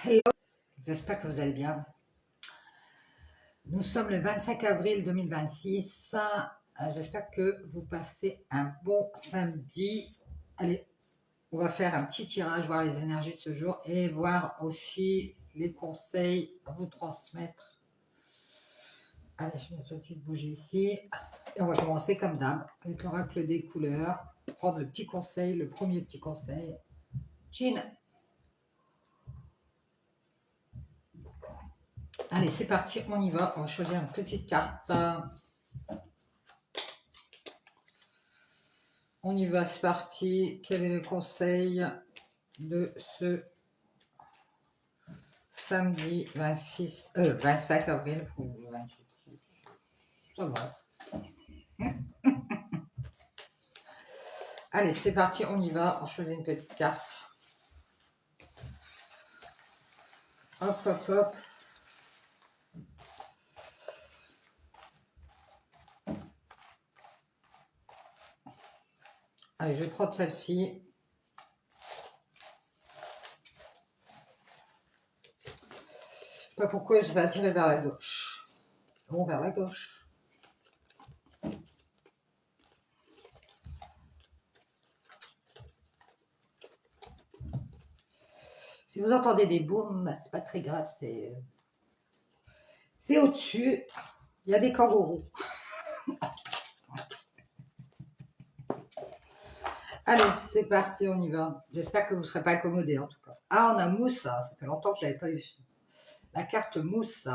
Hello, j'espère que vous allez bien. Nous sommes le 25 avril 2026. J'espère que vous passez un bon samedi. Allez, on va faire un petit tirage, voir les énergies de ce jour et voir aussi les conseils à vous transmettre. Allez, je vais tout de suite bouger ici. Et on va commencer comme d'hab avec l'oracle des couleurs. Prendre le petit conseil, le premier petit conseil. Jean. Allez, c'est parti, on y va. On va choisir une petite carte. On y va, c'est parti. Quel est le conseil de ce samedi 25 avril pour le 28? Ça va. Allez, c'est parti, on y va. On choisit une petite carte. Hop, hop, hop. Allez, je vais prendre celle-ci. Je sais pas pourquoi je vais attirer vers la gauche. Bon, vers la gauche. Si vous entendez des booms, c'est pas très grave, c'est au-dessus. Il y a des kangourous. Allez, c'est parti, on y va. J'espère que vous ne serez pas accommodés en tout cas. Ah, on a mousse, ça fait longtemps que je n'avais pas eu. La carte mousse.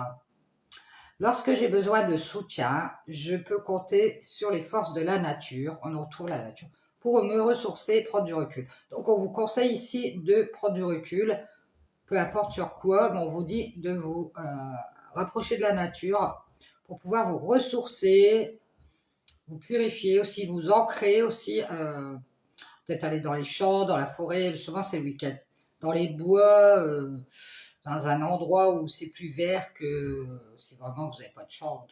Lorsque j'ai besoin de soutien, je peux compter sur les forces de la nature, on retrouve la nature, pour me ressourcer et prendre du recul. Donc on vous conseille ici de prendre du recul, peu importe sur quoi, mais on vous dit de vous rapprocher de la nature pour pouvoir vous ressourcer, vous purifier aussi, vous ancrer aussi, peut-être aller dans les champs, dans la forêt, souvent c'est le week-end, dans les bois, dans un endroit où c'est plus vert que si vraiment vous n'avez pas de champ.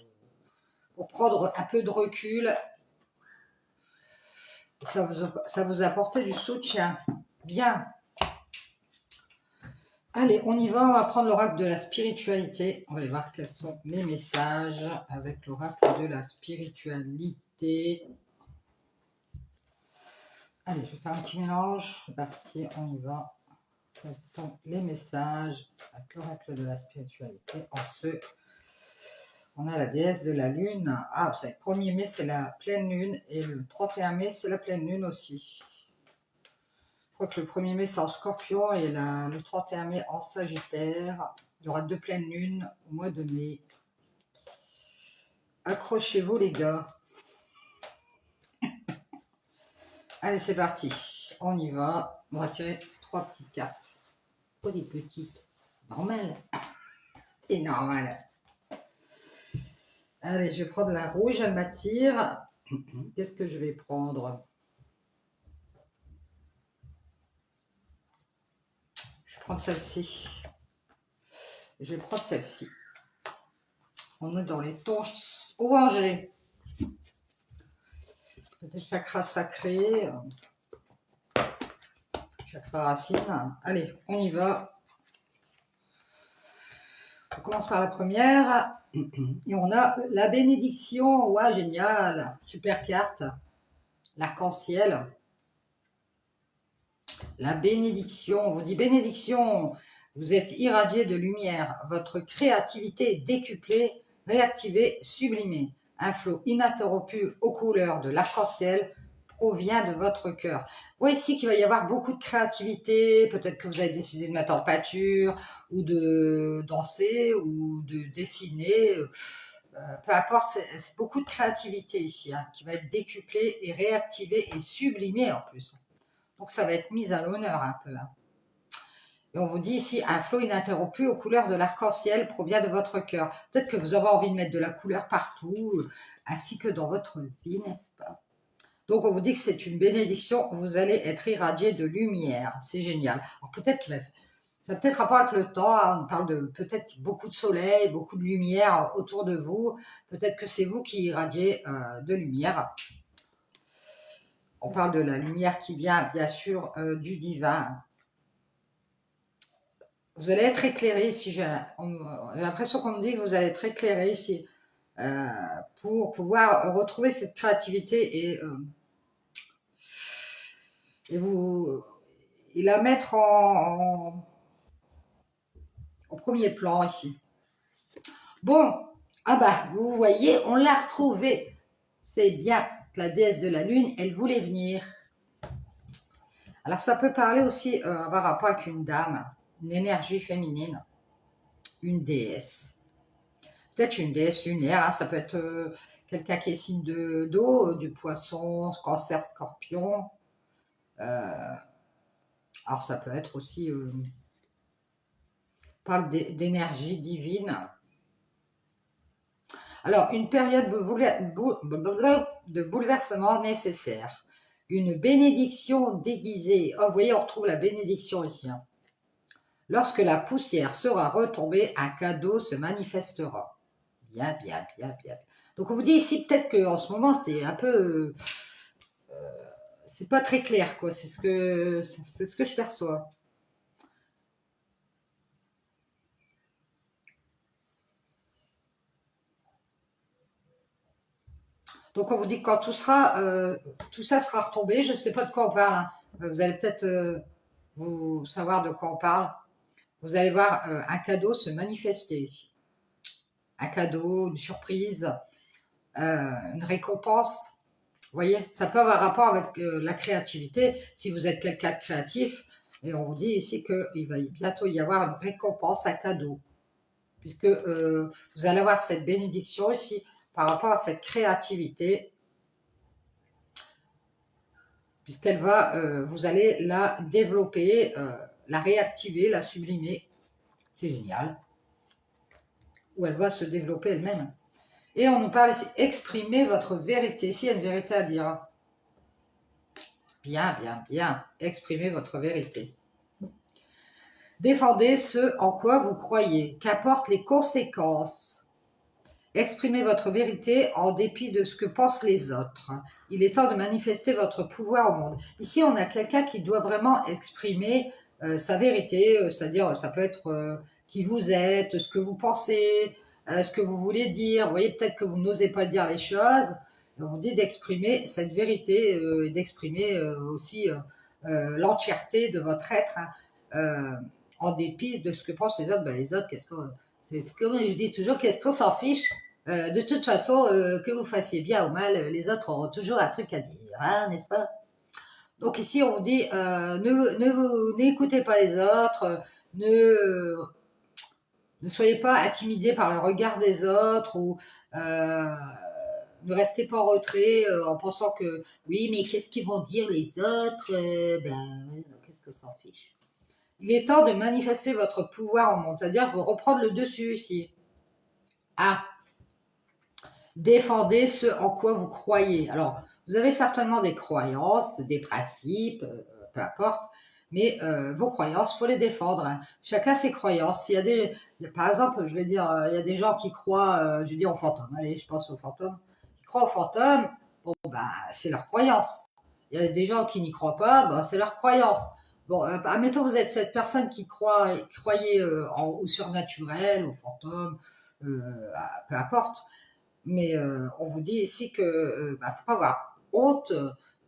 Pour prendre un peu de recul, ça vous apporte du soutien. Bien. Allez, on y va, on va prendre l'oracle de la spiritualité. On va aller voir quels sont les messages avec l'oracle de la spiritualité. Allez, je vais faire un petit mélange. C'est parti, on y va. Quels sont les messages avec l'oracle de la spiritualité en ce... On a la déesse de la lune. Ah, vous savez, le 1er mai, c'est la pleine lune. Et le 31 mai, c'est la pleine lune aussi. Je crois que le 1er mai, c'est en scorpion. Et le 31 mai, en sagittaire. Il y aura 2 pleines lunes au mois de mai. Accrochez-vous, les gars. Allez, c'est parti. On y va. On va tirer 3 petites cartes. Pas des petites. Normal. C'est normal. Allez, je vais prendre la rouge, elle m'attire. Qu'est-ce que je vais prendre? Je vais prendre celle-ci. Je vais prendre celle-ci. On est dans les tons orangés. Le chakra sacré. Chakra racine. Allez, on y va. On commence par la première. Et on a la bénédiction. Ouais, génial. Super carte. L'arc-en-ciel. La bénédiction. On vous dit bénédiction. Vous êtes irradié de lumière. Votre créativité est décuplée, réactivée, sublimée. Un flot ininterrompu aux couleurs de l'arc-en-ciel provient de votre cœur. Vous voyez ici qu'il va y avoir beaucoup de créativité. Peut-être que vous avez décidé de mettre en peinture ou de danser ou de dessiner. Peu importe, c'est beaucoup de créativité ici qui va être décuplée et réactivée et sublimée en plus. Donc ça va être mis à l'honneur un peu. Et on vous dit ici, un flot ininterrompu aux couleurs de l'arc-en-ciel provient de votre cœur. Peut-être que vous avez envie de mettre de la couleur partout, ainsi que dans votre vie, n'est-ce pas? Donc on vous dit que c'est une bénédiction, vous allez être irradié de lumière. C'est génial. Alors peut-être qu'il va... Ça a peut-être rapport avec le temps, hein. On parle de peut-être beaucoup de soleil, beaucoup de lumière autour de vous. Peut-être que c'est vous qui irradiez de lumière. On parle de la lumière qui vient bien sûr du divin. vous allez être éclairé ici. J'ai l'impression qu'on me dit que vous allez être éclairé ici pour pouvoir retrouver cette créativité et vous et la mettre en premier plan ici. Bon, ah bah, vous voyez, on l'a retrouvée. C'est bien que la déesse de la lune, elle voulait venir. Alors ça peut parler aussi avoir rapport avec une dame, une énergie féminine, une déesse. Peut-être une déesse lunaire, hein, ça peut être quelqu'un qui est signe d'eau, du poisson, cancer, scorpion. Alors ça peut être aussi, parle d'énergie divine. Alors, une période de bouleversement nécessaire. Une bénédiction déguisée. Oh, vous voyez, on retrouve la bénédiction ici. Hein. Lorsque la poussière sera retombée, un cadeau se manifestera. Bien, bien, bien, bien. Donc, on vous dit ici peut-être qu'en ce moment, c'est un peu... c'est pas très clair, quoi. C'est ce que je perçois. Donc on vous dit que quand tout ça sera retombé, je ne sais pas de quoi on parle. Hein. Vous allez peut-être vous savoir de quoi on parle. Vous allez voir un cadeau se manifester. Un cadeau, une surprise, une récompense. Vous voyez, ça peut avoir rapport avec la créativité. Si vous êtes quelqu'un de créatif, et on vous dit ici qu'il va bientôt y avoir une récompense, un cadeau. Puisque vous allez avoir cette bénédiction ici par rapport à cette créativité puisqu'elle va, vous allez la développer, la réactiver, la sublimer. C'est génial. Ou elle va se développer elle-même. Et on nous parle ici, exprimer votre vérité. S'il y a une vérité à dire. Bien, bien, bien. Exprimez votre vérité. Défendez ce en quoi vous croyez, qu'apportent les conséquences. Exprimez votre vérité en dépit de ce que pensent les autres. Il est temps de manifester votre pouvoir au monde. Ici, on a quelqu'un qui doit vraiment exprimer sa vérité, c'est-à-dire ça peut être qui vous êtes, ce que vous pensez, ce que vous voulez dire. Vous voyez, peut-être que vous n'osez pas dire les choses. On vous dit d'exprimer cette vérité et d'exprimer aussi l'entièreté de votre être en dépit de ce que pensent les autres. Ben, les autres, c'est comme je dis toujours, qu'est-ce qu'on s'en fiche de toute façon, que vous fassiez bien ou mal, les autres auront toujours un truc à dire, hein, n'est-ce pas? Donc ici, on vous dit, n'écoutez pas les autres, ne, ne soyez pas intimidés par le regard des autres ou ne restez pas en retrait en pensant que oui, mais qu'est-ce qu'ils vont dire les autres qu'est-ce que s'en fiche? Il est temps de manifester votre pouvoir au monde, c'est-à-dire vous reprendre le dessus ici. Ah, défendez ce en quoi vous croyez. Alors, vous avez certainement des croyances, des principes, peu importe, mais vos croyances, il faut les défendre. Hein. Chacun ses croyances. Par exemple, je vais dire, il y a des gens qui croient, je vais dire aux fantômes. Allez, je pense aux fantômes. Qui croient aux fantômes, bon, bah, c'est leur croyance. Il y a des gens qui n'y croient pas, bah, c'est leur croyance. Bon, admettons, vous êtes cette personne qui croyait au surnaturel, aux fantômes, peu importe. Mais on vous dit ici que faut pas avoir honte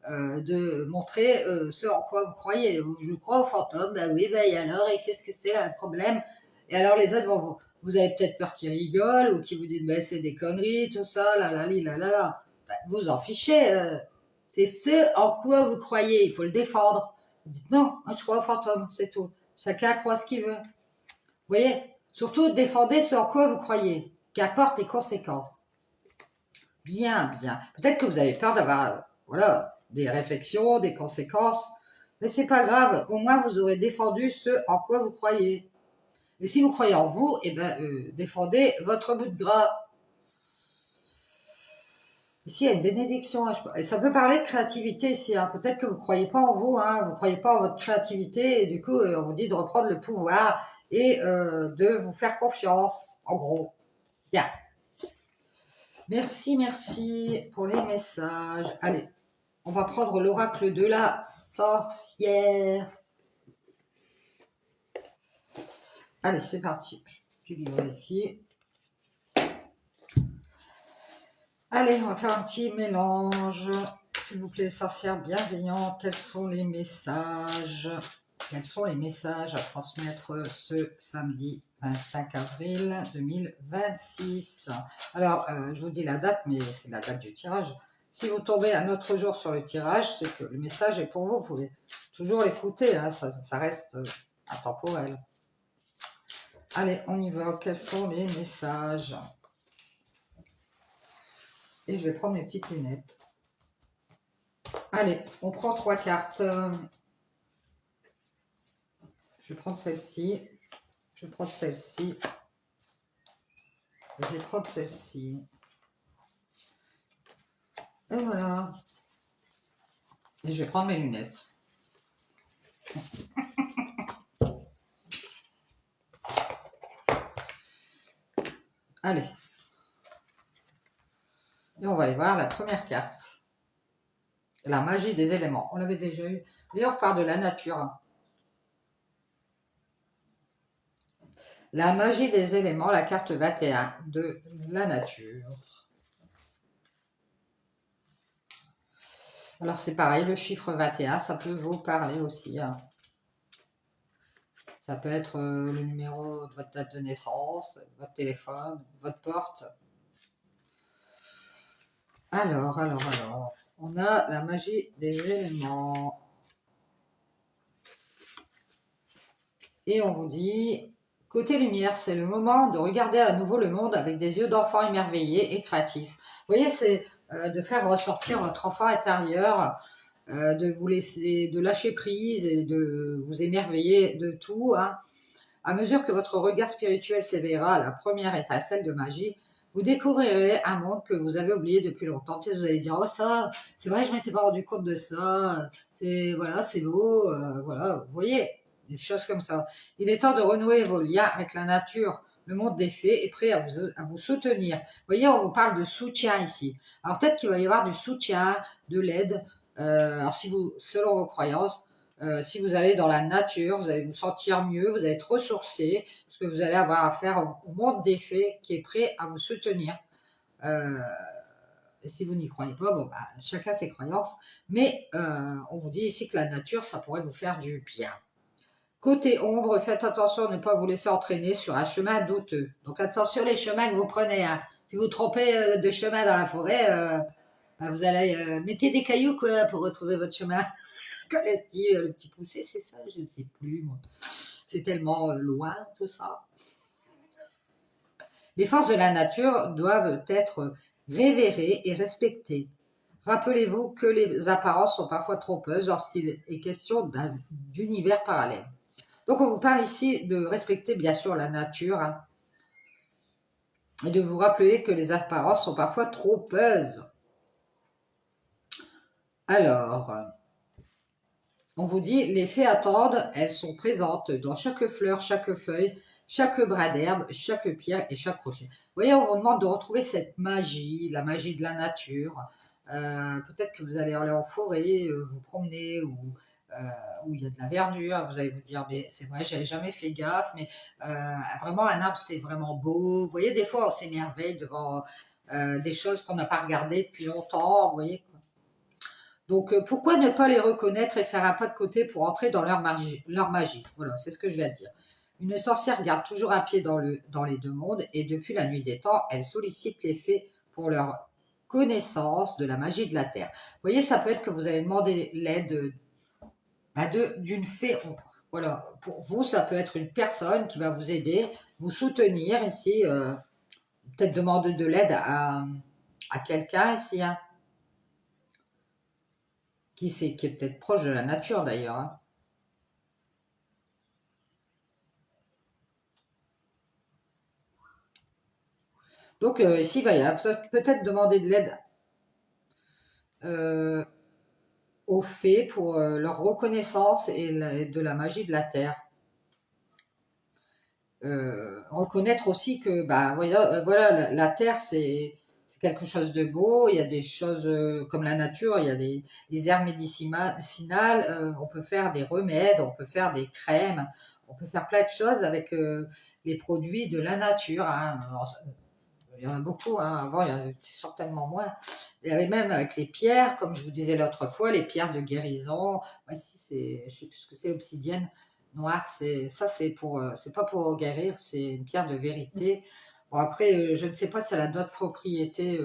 de montrer ce en quoi vous croyez. Je crois aux fantômes, ben oui, ben et alors, et qu'est-ce que c'est le problème? Et alors les autres vous avez peut-être peur qu'ils rigolent ou qu'ils vous disent ben c'est des conneries, tout ça, là là là là là. Ben, vous en fichez. C'est ce en quoi vous croyez, il faut le défendre. Vous dites non, moi je crois aux fantômes, c'est tout. Chacun croit ce qu'il veut. Vous voyez? Surtout défendez ce en quoi vous croyez, qu'apporte les conséquences. Bien, bien. Peut-être que vous avez peur d'avoir, voilà, des réflexions, des conséquences, mais c'est pas grave. Au moins, vous aurez défendu ce en quoi vous croyez. Et si vous croyez en vous, eh ben, défendez votre bout de gras. Ici, il y a une bénédiction. Hein, et ça peut parler de créativité ici. Hein. Peut-être que vous ne croyez pas en vous, hein, vous ne croyez pas en votre créativité, et du coup, on vous dit de reprendre le pouvoir et de vous faire confiance, en gros. Bien. Merci, merci pour les messages. Allez, on va prendre l'oracle de la sorcière. Allez, c'est parti. Je vais livrer ici. Allez, on va faire un petit mélange. S'il vous plaît, sorcières bienveillantes, quels sont les messages? Quels sont les messages à transmettre ce samedi 25 avril 2026? Alors, je vous dis la date, mais c'est la date du tirage. Si vous tombez un autre jour sur le tirage, c'est que le message est pour vous. Vous pouvez toujours l'écouter, hein, ça reste intemporel. Allez, on y va. Quels sont les messages? Et je vais prendre mes petites lunettes. Allez, on prend 3 cartes. Je vais prendre celle-ci. Je vais prendre celle-ci. Je vais prendre celle-ci. Et voilà. Et je vais prendre mes lunettes. Allez. Et on va aller voir la première carte. La magie des éléments. On l'avait déjà eu. D'ailleurs, on parle de la nature. La magie des éléments, la carte 21 de la nature. Alors, c'est pareil, le chiffre 21, ça peut vous parler aussi. Hein. Ça peut être le numéro de votre date de naissance, votre téléphone, votre porte. Alors, on a la magie des éléments. Et on vous dit, côté lumière, c'est le moment de regarder à nouveau le monde avec des yeux d'enfant émerveillés et créatifs. Vous voyez, c'est de faire ressortir votre enfant intérieur, de vous laisser, de lâcher prise et de vous émerveiller de tout. Hein. À mesure que votre regard spirituel s'éveillera à la première étincelle de magie, vous découvrirez un monde que vous avez oublié depuis longtemps. Vous allez dire, oh ça, c'est vrai, je ne m'étais pas rendu compte de ça. C'est voilà, c'est beau, voilà, vous voyez, des choses comme ça. Il est temps de renouer vos liens avec la nature. Le monde des fées est prêt à vous soutenir. Vous voyez, on vous parle de soutien ici. Alors peut-être qu'il va y avoir du soutien, de l'aide. Alors si vous, selon vos croyances, si vous allez dans la nature, vous allez vous sentir mieux, vous allez être ressourcé, parce que vous allez avoir affaire au monde des fées qui est prêt à vous soutenir. Et si vous n'y croyez pas, bon, bah, chacun ses croyances. Mais on vous dit ici que la nature, ça pourrait vous faire du bien. Côté ombre, faites attention à ne pas vous laisser entraîner sur un chemin douteux. Donc attention les chemins que vous prenez. Hein. Si vous trompez de chemin dans la forêt, bah, vous allez mettez des cailloux quoi, pour retrouver votre chemin. Le petit poussé, c'est ça, je ne sais plus. Moi. C'est tellement loin tout ça. Les forces de la nature doivent être révérées et respectées. Rappelez-vous que les apparences sont parfois trompeuses lorsqu'il est question d'univers parallèle. Donc on vous parle ici de respecter bien sûr la nature hein, et de vous rappeler que les apparences sont parfois trompeuses. Alors, on vous dit, les fées attendent, elles sont présentes dans chaque fleur, chaque feuille, chaque bras d'herbe, chaque pierre et chaque rocher. Vous voyez, on vous demande de retrouver cette magie, la magie de la nature. Peut-être que vous allez aller en forêt, vous promener où il y a de la verdure. Vous allez vous dire, mais c'est vrai, j'avais jamais fait gaffe, mais vraiment un arbre c'est vraiment beau. Vous voyez, des fois on s'émerveille devant des choses qu'on n'a pas regardées depuis longtemps. Vous voyez. Donc, pourquoi ne pas les reconnaître et faire un pas de côté pour entrer dans leur magie. Voilà, c'est ce que je viens de dire. Une sorcière garde toujours un pied dans les deux mondes et depuis la nuit des temps, elle sollicite les fées pour leur connaissance de la magie de la Terre. Vous voyez, ça peut être que vous allez demander l'aide d'une fée. Voilà, pour vous, ça peut être une personne qui va vous aider, vous soutenir ici, peut-être demander de l'aide à quelqu'un ici, hein. Qui est peut-être proche de la nature d'ailleurs. Hein. Donc ici, il va y avoir peut-être demander de l'aide aux fées pour leur reconnaissance et de la magie de la Terre. Reconnaître aussi que bah, voilà, la Terre, c'est quelque chose de beau. Il y a des choses comme la nature, il y a des herbes médicinales, on peut faire des remèdes, on peut faire des crèmes, On peut faire plein de choses avec les produits de la nature. Hein. Alors, il y en a beaucoup, hein. Avant il y en avait certainement moins. Il y avait même avec les pierres, comme je vous disais l'autre fois, les pierres de guérison. Ici, je sais plus ce que c'est, l'obsidienne noire. C'est pas pour guérir, c'est une pierre de vérité. Bon après, je ne sais pas si elle a d'autres propriétés.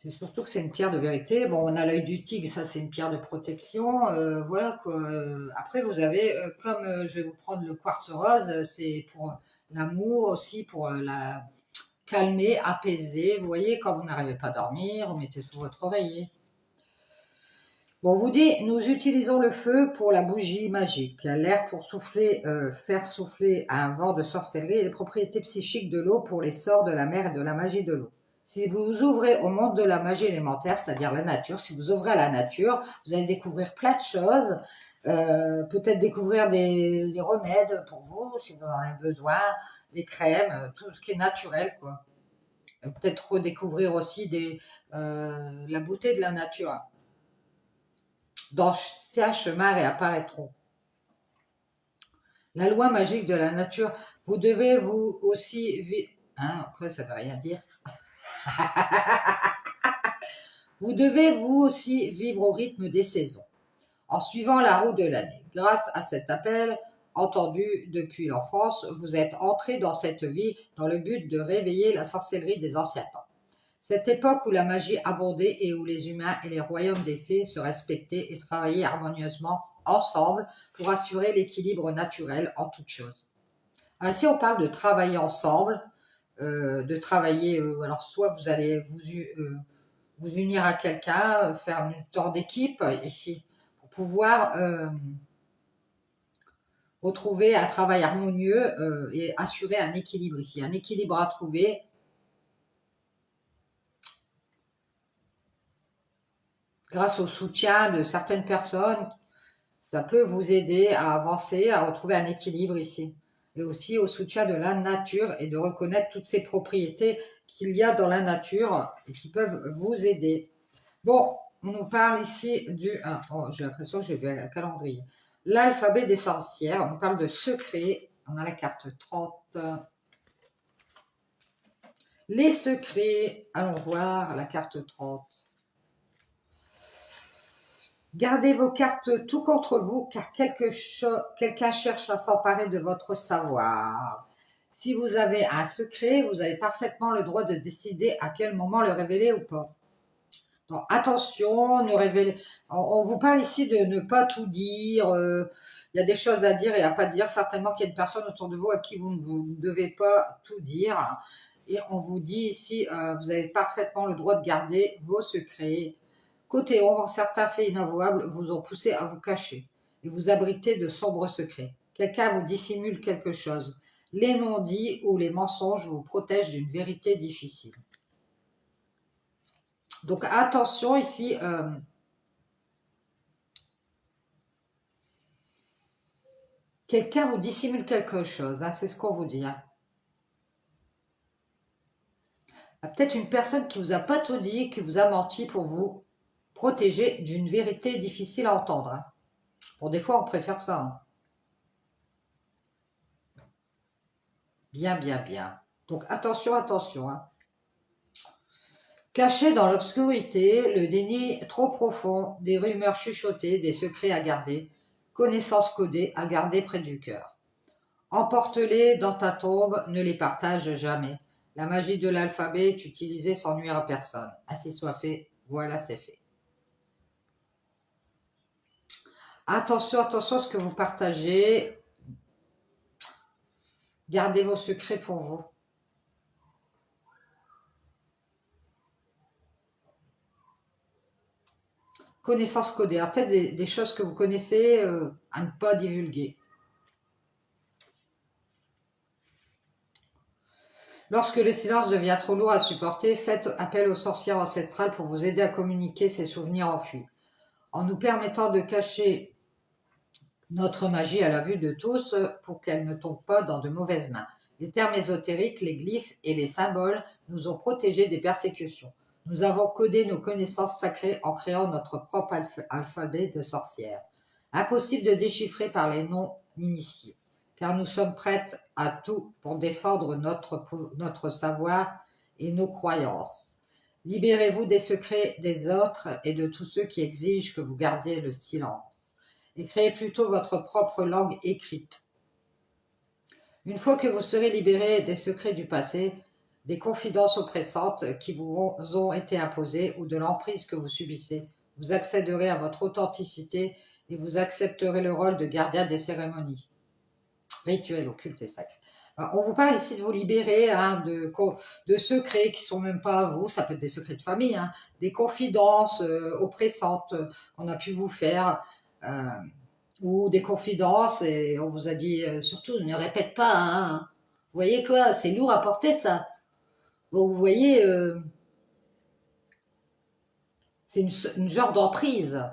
C'est surtout que c'est une pierre de vérité. Bon, on a l'œil du tigre, ça c'est une pierre de protection. Voilà quoi. Après, vous avez, comme je vais vous prendre le quartz rose, c'est pour l'amour aussi, pour la calmer, apaiser. Vous voyez, quand vous n'arrivez pas à dormir, vous mettez sous votre oreiller. Bon, on vous dit, nous utilisons le feu pour la bougie magique, l'air pour souffler, faire souffler un vent de sorcellerie et les propriétés psychiques de l'eau pour les sorts de la mer et de la magie de l'eau. Si vous ouvrez au monde de la magie élémentaire, c'est-à-dire la nature, si vous ouvrez à la nature, vous allez découvrir plein de choses, peut-être découvrir des remèdes pour vous, si vous en avez besoin, des crèmes, tout ce qui est naturel, quoi. Peut-être redécouvrir aussi la beauté de la nature. D'anciens chemins réapparaîtront. La loi magique de la nature, vous devez vous aussi vivre. Hein, après, ça ne veut rien dire. Vous devez vous aussi vivre au rythme des saisons, en suivant la roue de l'année. Grâce à cet appel, entendu depuis l'enfance, vous êtes entré dans cette vie dans le but de réveiller la sorcellerie des anciens temps. Cette époque où la magie abondait et où les humains et les royaumes des fées se respectaient et travaillaient harmonieusement ensemble pour assurer l'équilibre naturel en toutes choses. Ainsi, on parle de travailler ensemble, de travailler, alors soit vous allez vous unir à quelqu'un, faire un genre d'équipe ici, pour pouvoir retrouver un travail harmonieux et assurer un équilibre ici, un équilibre à trouver. Grâce au soutien de certaines personnes, ça peut vous aider à avancer, à retrouver un équilibre ici. Et aussi au soutien de la nature et de reconnaître toutes ces propriétés qu'il y a dans la nature et qui peuvent vous aider. Bon, on nous parle ici j'ai l'impression que j'ai vu un calendrier. L'alphabet des sorcières, on nous parle de secrets. On a la carte 30. Les secrets, allons voir la carte 30. Gardez vos cartes tout contre vous, car quelqu'un cherche à s'emparer de votre savoir. Si vous avez un secret, vous avez parfaitement le droit de décider à quel moment le révéler ou pas. Donc, attention, ne révélez. On vous parle ici de ne pas tout dire. Il y a des choses à dire et à pas dire. Certainement qu'il y a une personne autour de vous à qui vous ne devez pas tout dire. Et on vous dit ici, vous avez parfaitement le droit de garder vos secrets. Côté ombre, certains faits inavouables vous ont poussé à vous cacher et vous abriter de sombres secrets. Quelqu'un vous dissimule quelque chose. Les non-dits ou les mensonges vous protègent d'une vérité difficile. Donc attention ici, quelqu'un vous dissimule quelque chose, hein, c'est ce qu'on vous dit. Hein. Il y a peut-être une personne qui vous a pas tout dit, qui vous a menti pour vous protéger d'une vérité difficile à entendre. Hein. Bon, des fois on préfère ça. Hein. Bien, bien, bien. Donc attention, attention. Hein. Caché dans l'obscurité, le déni trop profond, des rumeurs chuchotées, des secrets à garder, connaissances codées à garder près du cœur. Emporte-les dans ta tombe, ne les partage jamais. La magie de l'alphabet est utilisée sans nuire à personne. Ainsi soit fait, voilà c'est fait. Attention, attention à ce que vous partagez. Gardez vos secrets pour vous. Connaissances codées. Alors, peut-être des choses que vous connaissez à ne pas divulguer. Lorsque le silence devient trop lourd à supporter, faites appel aux sorcières ancestrales pour vous aider à communiquer ces souvenirs enfuis. En nous permettant de cacher notre magie à la vue de tous pour qu'elle ne tombe pas dans de mauvaises mains. Les termes ésotériques, les glyphes et les symboles nous ont protégés des persécutions. Nous avons codé nos connaissances sacrées en créant notre propre alphabet de sorcières. Impossible de déchiffrer par les non-initiés, car nous sommes prêtes à tout pour défendre notre savoir et nos croyances. Libérez-vous des secrets des autres et de tous ceux qui exigent que vous gardiez le silence, et créez plutôt votre propre langue écrite. Une fois que vous serez libéré des secrets du passé, des confidences oppressantes qui vous ont été imposées ou de l'emprise que vous subissez, vous accéderez à votre authenticité et vous accepterez le rôle de gardien des cérémonies, rituels, occultes et sacrés. Alors, on vous parle ici de vous libérer de secrets qui ne sont même pas à vous, ça peut être des secrets de famille, hein, des confidences oppressantes qu'on a pu vous faire, ou des confidences et on vous a dit surtout ne répète pas, hein. Vous voyez quoi, c'est lourd à porter ça. Donc vous voyez, c'est une genre d'emprise.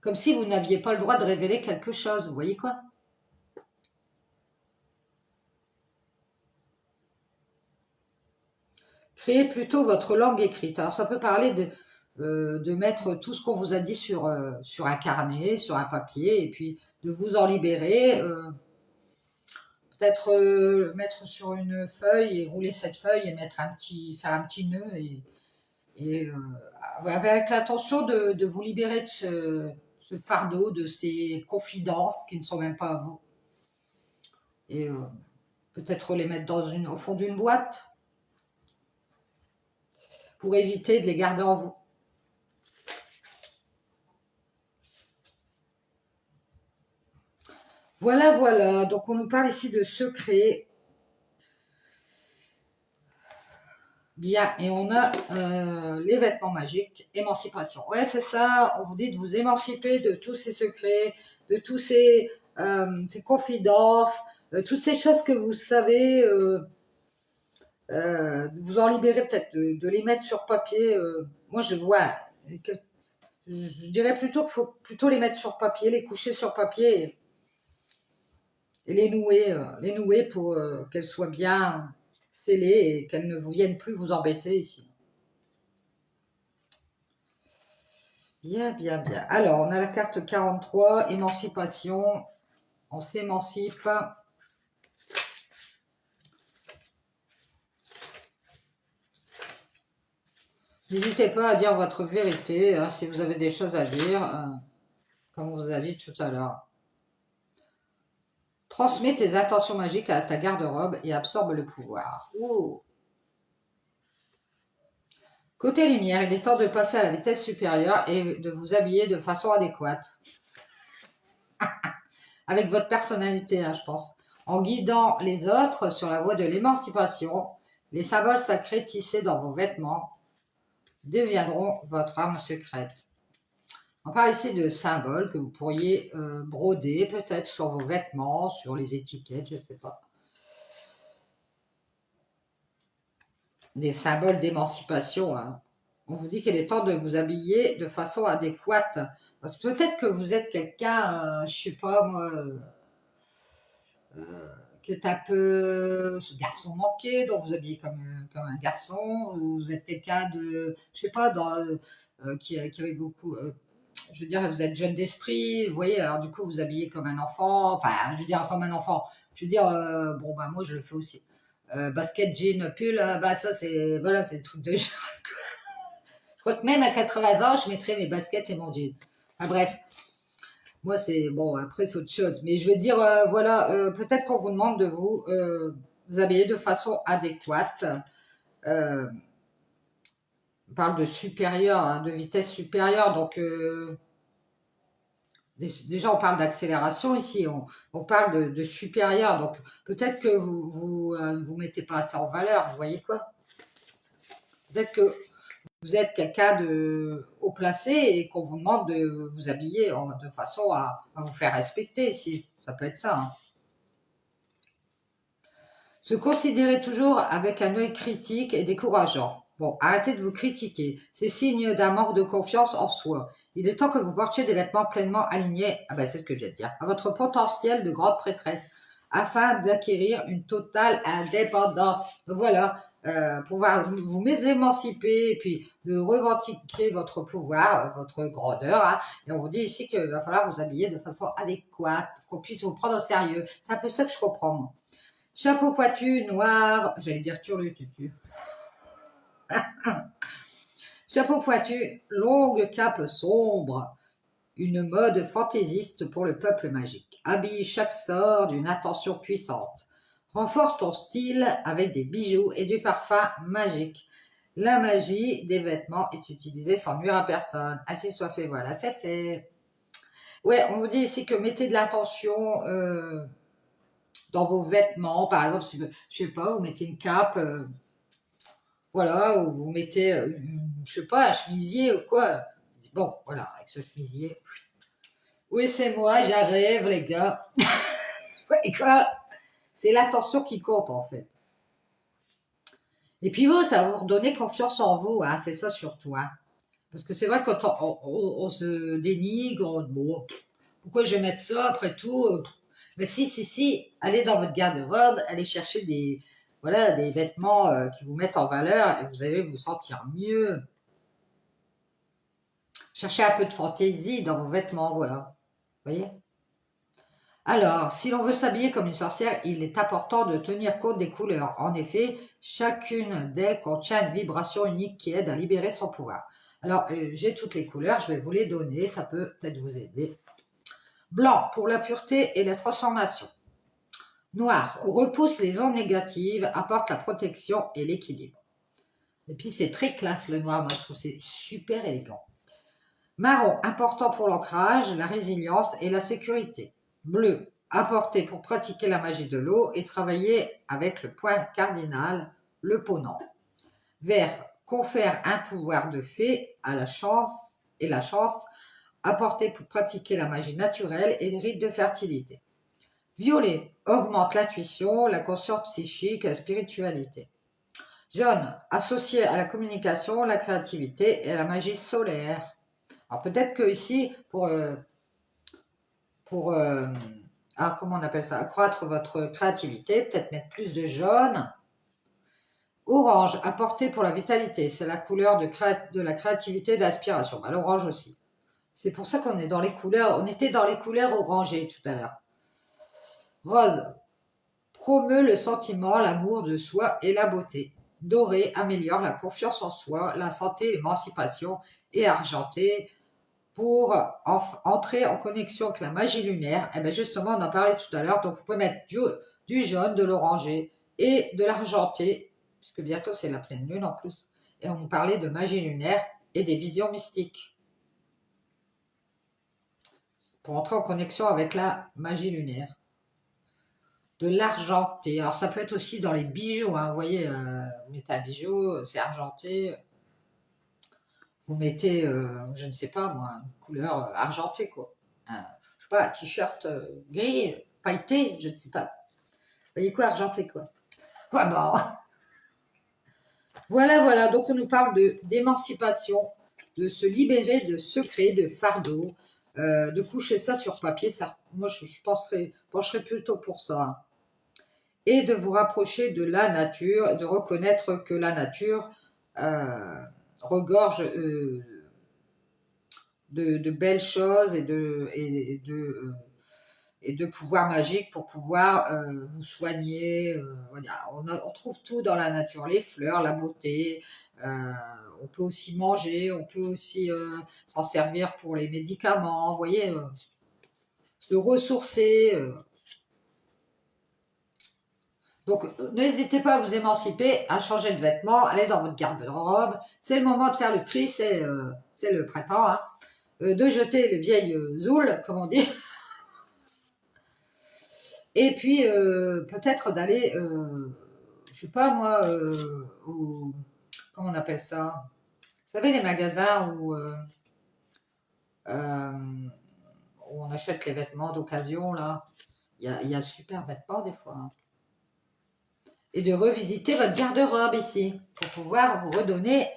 Comme si vous n'aviez pas le droit de révéler quelque chose, vous voyez quoi? Créez plutôt votre langue écrite. Alors ça peut parler de mettre tout ce qu'on vous a dit sur un carnet, sur un papier, et puis de vous en libérer. Peut-être mettre sur une feuille et rouler cette feuille et faire un petit nœud et avec l'intention de vous libérer de ce fardeau, de ces confidences qui ne sont même pas à vous. Et peut-être les mettre au fond d'une boîte pour éviter de les garder en vous. Voilà, voilà. Donc on nous parle ici de secrets. Bien, et on a les vêtements magiques, émancipation. Ouais, c'est ça, on vous dit de vous émanciper de tous ces secrets, de tous ces confidences, toutes ces choses que vous savez, de vous en libérer peut-être, de les mettre sur papier. Moi, je vois, je dirais plutôt qu'il faut plutôt les mettre sur papier, les coucher sur papier et les nouer pour qu'elles soient bien scellées et qu'elles ne vous viennent plus vous embêter ici. Bien, bien, bien. Alors, on a la carte 43, émancipation. On s'émancipe. N'hésitez pas à dire votre vérité, hein, si vous avez des choses à dire, comme on vous a dit tout à l'heure. Transmets tes intentions magiques à ta garde-robe et absorbe le pouvoir. Oh. Côté lumière, il est temps de passer à la vitesse supérieure et de vous habiller de façon adéquate. Avec votre personnalité, hein, je pense. En guidant les autres sur la voie de l'émancipation, les symboles sacrés tissés dans vos vêtements deviendront votre âme secrète. On parle ici de symboles que vous pourriez broder peut-être sur vos vêtements, sur les étiquettes, je ne sais pas. Des symboles d'émancipation. Hein. On vous dit qu'il est temps de vous habiller de façon adéquate. Parce que peut-être que vous êtes quelqu'un, je sais pas moi, qui est un peu ce garçon manqué, dont vous habillez comme un garçon, ou vous êtes quelqu'un de, je sais pas, qui avait beaucoup, je veux dire, vous êtes jeune d'esprit, vous voyez, alors du coup vous habillez comme un enfant, enfin, je veux dire, comme un enfant, je veux dire, bon, bah moi je le fais aussi. Basket, jean, pull, bah ça c'est, voilà, c'est le truc de jeune. Je crois que même à 80 ans, je mettrais mes baskets et mon jean. Enfin, bref. Moi, c'est bon, après, c'est autre chose. Mais je veux dire, voilà, peut-être qu'on vous demande de vous habiller de façon adéquate. On parle de supérieur, hein, de vitesse supérieure. Donc, déjà, on parle d'accélération ici. On parle de supérieur. Donc, peut-être que vous mettez pas ça en valeur. Vous voyez quoi? Peut-être que vous êtes quelqu'un de haut placé et qu'on vous demande de vous habiller de façon à vous faire respecter ici. Ça peut être ça. Hein. Se considérer toujours avec un œil critique et décourageant. Bon, arrêtez de vous critiquer. C'est signe d'un manque de confiance en soi. Il est temps que vous portiez des vêtements pleinement alignés, ah ben c'est ce que je viens de dire, à votre potentiel de grande prêtresse, afin d'acquérir une totale indépendance. Voilà, pouvoir vous émanciper et puis de revendiquer votre pouvoir, votre grandeur. Hein. Et on vous dit ici qu'il va falloir vous habiller de façon adéquate pour qu'on puisse vous prendre au sérieux. C'est un peu ça que je comprends, moi. Chapeau pointu, noir, j'allais dire turlututu. Chapeau pointu, longue cape sombre, une mode fantaisiste pour le peuple magique. Habille chaque sort d'une attention puissante. Renforce ton style avec des bijoux et du parfum magique. La magie des vêtements est utilisée sans nuire à personne. Assez soit fait, voilà, c'est fait. Ouais, on vous dit ici que mettez de l'attention dans vos vêtements. Par exemple, si, je sais pas, vous mettez une cape, voilà, ou vous mettez, je sais pas, un chemisier ou quoi. Bon, voilà, avec ce chemisier. Oui, c'est moi, j'arrive, les gars. Ouais, quoi. C'est l'attention qui compte, en fait. Et puis vous, ça va vous redonner confiance en vous, hein, c'est ça surtout. Hein. Parce que c'est vrai que quand on se dénigre, bon, pourquoi je vais mettre ça après tout. Mais si, allez dans votre garde-robe, allez chercher voilà, des vêtements qui vous mettent en valeur et vous allez vous sentir mieux. Cherchez un peu de fantaisie dans vos vêtements, voilà. Vous voyez? Alors, si l'on veut s'habiller comme une sorcière, il est important de tenir compte des couleurs. En effet, chacune d'elles contient une vibration unique qui aide à libérer son pouvoir. Alors, j'ai toutes les couleurs, je vais vous les donner, ça peut peut-être vous aider. Blanc, pour la pureté et la transformation. Noir, repousse les ondes négatives, apporte la protection et l'équilibre. Et puis, c'est très classe le noir, moi je trouve c'est super élégant. Marron, important pour l'ancrage, la résilience et la sécurité. Bleu, apporté pour pratiquer la magie de l'eau et travailler avec le point cardinal, le ponant. Vert, confère un pouvoir de fée à la chance apporté pour pratiquer la magie naturelle et les rites de fertilité. Violet, augmente l'intuition, la conscience psychique et la spiritualité. Jaune, associé à la communication, la créativité et la magie solaire. Alors peut-être que ici, pour comment on appelle ça, accroître votre créativité, peut-être mettre plus de jaune. Orange, apporté pour la vitalité, c'est la couleur de la créativité et de l'aspiration. Bah, l'orange aussi. C'est pour ça qu'on est dans les couleurs, on était dans les couleurs orangées tout à l'heure. Rose, promeut le sentiment, l'amour de soi et la beauté. Doré, améliore la confiance en soi, la santé, l'émancipation. Et argenté, pour entrer en connexion avec la magie lunaire, et bien justement, on en parlait tout à l'heure, donc vous pouvez mettre du jaune, de l'orangé et de l'argenté, puisque bientôt c'est la pleine lune en plus, et on nous parlait de magie lunaire et des visions mystiques, pour entrer en connexion avec la magie lunaire. De l'argenté, alors ça peut être aussi dans les bijoux, hein, vous voyez, vous mettez un bijou, c'est argenté, vous mettez, je ne sais pas moi, une couleur argentée, quoi. Je sais pas, un t-shirt gris, pailleté, je ne sais pas. Vous voyez quoi, argenté, quoi. Ouais, bon. Voilà, donc on nous parle d'émancipation, de se libérer de secrets, de fardeaux, de coucher ça sur papier, ça, moi je pencherais plutôt pour ça. Hein. Et de vous rapprocher de la nature, de reconnaître que la nature regorge de belles choses et de pouvoirs magiques pour pouvoir vous soigner. Voilà. On trouve tout dans la nature, les fleurs, la beauté. On peut aussi manger, on peut aussi s'en servir pour les médicaments. Vous voyez, se ressourcer. Donc, n'hésitez pas à vous émanciper, à changer de vêtements, aller dans votre garde-robe. C'est le moment de faire le tri, c'est le printemps. Hein. De jeter le vieil zoul, comme on dit. Et puis, peut-être d'aller, je sais pas moi, comment on appelle ça? Vous savez, les magasins où on achète les vêtements d'occasion, là. Il y a super vêtements, des fois. Hein. Et de revisiter votre garde-robe ici, pour pouvoir vous redonner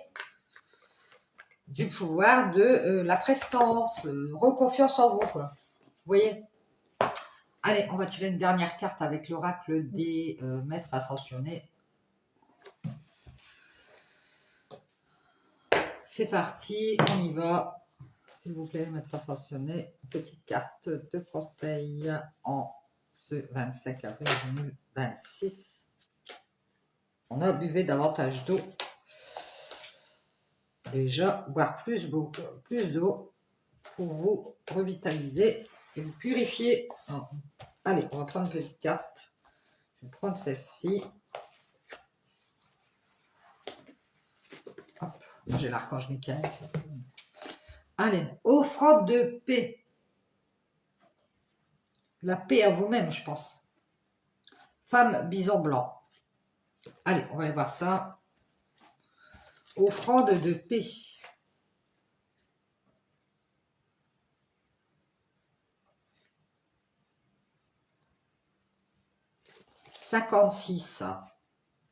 du pouvoir de la prestance, reconfiance en vous, quoi. Vous voyez? Allez, on va tirer une dernière carte avec l'oracle des maîtres ascensionnés. c'est parti, on y va. S'il vous plaît, maître ascensionné, petite carte de conseil en ce 25 avril 2026. On a buvé davantage d'eau. Déjà, boire plus d'eau pour vous revitaliser et vous purifier. Alors, allez, on va prendre une petite carte. Je vais prendre celle-ci. Hop, j'ai l'archange Michael. Allez, offrande de paix. La paix à vous-même, je pense. Femme bison blanc. Allez, on va aller voir ça. Offrande de paix. « 56.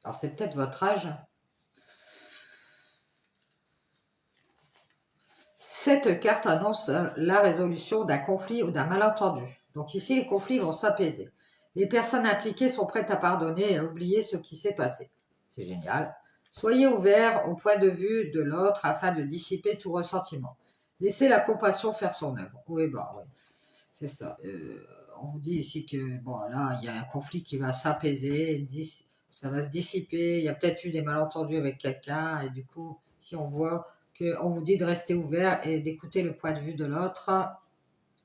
Alors, c'est peut-être votre âge. Cette carte annonce la résolution d'un conflit ou d'un malentendu. Donc ici, les conflits vont s'apaiser. Les personnes impliquées sont prêtes à pardonner et à oublier ce qui s'est passé. C'est génial. Soyez ouverts au point de vue de l'autre afin de dissiper tout ressentiment. Laissez la compassion faire son œuvre. Oui, bah oui, c'est ça. On vous dit ici que, bon, là, il y a un conflit qui va s'apaiser, ça va se dissiper. Il y a peut-être eu des malentendus avec quelqu'un et du coup, si on voit qu'on vous dit de rester ouvert et d'écouter le point de vue de l'autre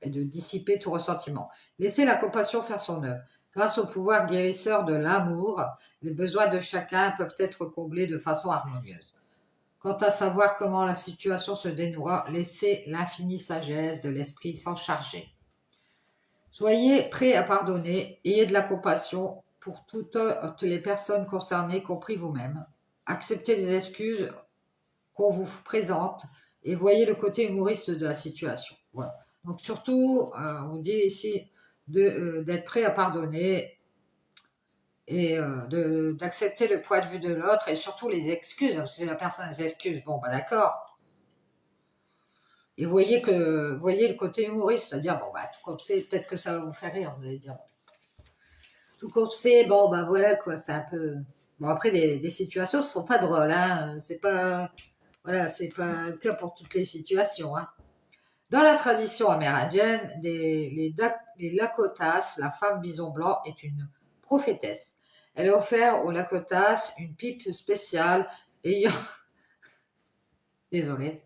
et de dissiper tout ressentiment. Laissez la compassion faire son œuvre. Grâce au pouvoir guérisseur de l'amour, les besoins de chacun peuvent être comblés de façon harmonieuse. Quant à savoir comment la situation se dénouera, laissez l'infinie sagesse de l'esprit s'en charger. Soyez prêts à pardonner, ayez de la compassion pour toutes les personnes concernées, compris vous-même. Acceptez les excuses qu'on vous présente et voyez le côté humoriste de la situation. Voilà. Donc surtout, on vous dit ici d'être prêt à pardonner et d'accepter le point de vue de l'autre et surtout les excuses. Si la personne s'excuse, bon, bah d'accord. Et voyez le côté humoriste, c'est-à-dire, bon, bah tout compte fait, peut-être que ça va vous faire rire, vous allez dire. Tout compte fait, bon, bah voilà, quoi, c'est un peu... Bon, après, des situations, ce ne sont pas drôles, hein, c'est pas... Voilà, c'est pas le cas pour toutes les situations. Hein. Dans la tradition amérindienne, les Lakotas, la femme bison blanc est une prophétesse. Elle a offert aux Lakotas une pipe spéciale ayant, désolé,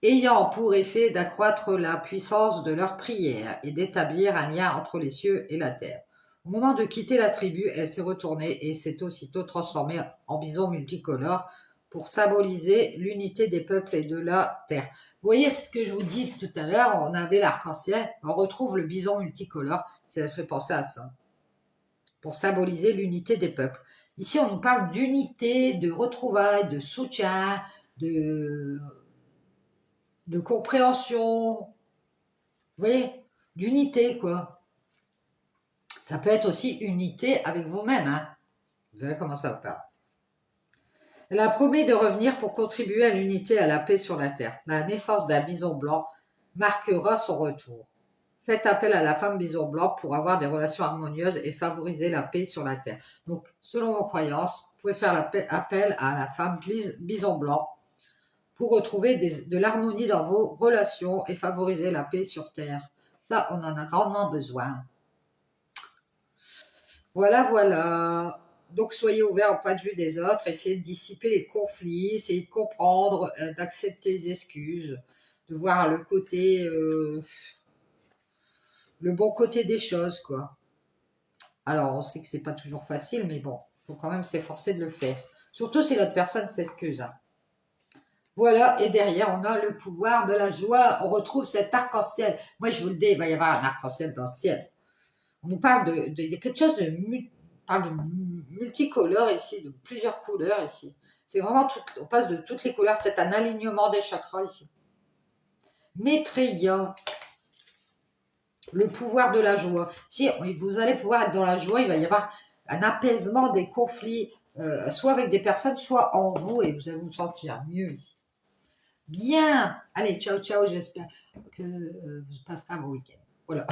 ayant pour effet d'accroître la puissance de leur prière et d'établir un lien entre les cieux et la terre. Au moment de quitter la tribu, elle s'est retournée et s'est aussitôt transformée en bison multicolore pour symboliser l'unité des peuples et de la terre. Vous voyez ce que je vous dis tout à l'heure, on avait l'arc-en-ciel, on retrouve le bison multicolore, ça fait penser à ça, pour symboliser l'unité des peuples. Ici, on nous parle d'unité, de retrouvailles, de soutien, de compréhension, vous voyez, d'unité, quoi. Ça peut être aussi unité avec vous-même, hein. Vous verrez comment ça parle. Elle a promis de revenir pour contribuer à l'unité et à la paix sur la terre. La naissance d'un bison blanc marquera son retour. Faites appel à la femme bison blanc pour avoir des relations harmonieuses et favoriser la paix sur la terre. Donc, selon vos croyances, vous pouvez faire appel à la femme bison blanc pour retrouver de l'harmonie dans vos relations et favoriser la paix sur terre. Ça, on en a grandement besoin. Voilà, voilà. Donc, soyez ouverts au point de vue des autres, essayez de dissiper les conflits, essayez de comprendre, d'accepter les excuses, de voir le côté, le bon côté des choses, quoi. Alors, on sait que c'est pas toujours facile, mais bon, il faut quand même s'efforcer de le faire. Surtout si l'autre personne s'excuse. Hein. Voilà, et derrière, on a le pouvoir de la joie. On retrouve cet arc-en-ciel. Moi, je vous le dis, il va y avoir un arc-en-ciel dans le ciel. On nous parle de quelque chose de multicolore ici, de plusieurs couleurs ici. C'est vraiment, on passe de toutes les couleurs, peut-être un alignement des chakras ici. Maitreya, le pouvoir de la joie. Si vous allez pouvoir être dans la joie, il va y avoir un apaisement des conflits, soit avec des personnes, soit en vous, et vous allez vous sentir mieux ici. Bien, allez, ciao, ciao, j'espère que vous passerez un bon week-end. Voilà.